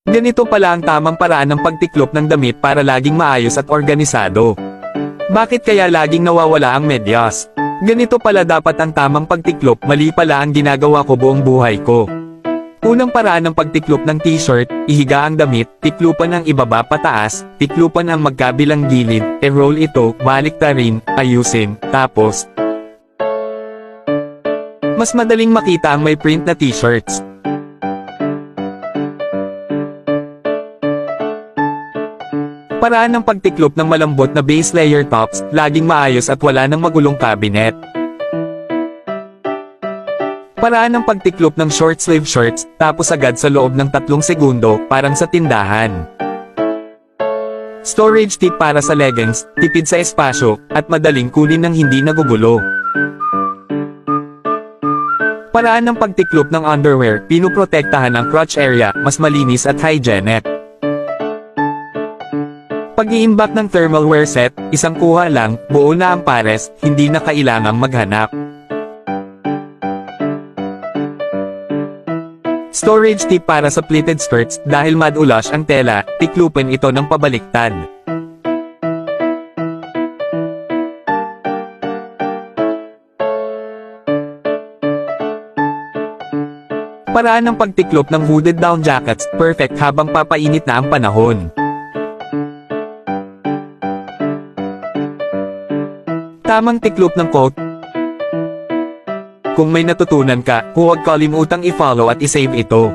Ganito pala ang tamang paraan ng pagtiklop ng damit para laging maayos at organisado. Bakit kaya laging nawawala ang medyas? Ganito pala dapat ang tamang pagtiklop, mali pala ang ginagawa ko buong buhay ko. Unang paraan ng pagtiklop ng t-shirt, ihiga ang damit, tiklupan ang ibaba pataas, tiklupan ang magkabilang gilid, e-roll ito, baliktarin, ayusin, tapos mas madaling makita ang may print na t-shirts. Paraan ng pagtiklop ng malambot na base layer tops, laging maayos at wala ng magulong cabinet. Paraan ng pagtiklop ng short sleeve shirts, tapos agad sa loob ng 3 segundo, parang sa tindahan. Storage tip para sa leggings, tipid sa espasyo, at madaling kunin ng hindi nagugulo. Paraan ng pagtiklop ng underwear, pinuprotektahan ang crotch area, mas malinis at hygienic. Pag-iimbak ng thermal wear set, isang kuha lang, buo na ang pares, hindi na kailangang maghanap. Storage tip para sa pleated skirts, dahil mad-ulash ang tela, tiklupin ito ng pabaliktad. Paraan ng pagtiklop ng hooded down jackets, perfect habang papainit na ang panahon. Tamang tiklop ng coat. Kung may natutunan ka, huwag kalimutang i-follow at i-save ito.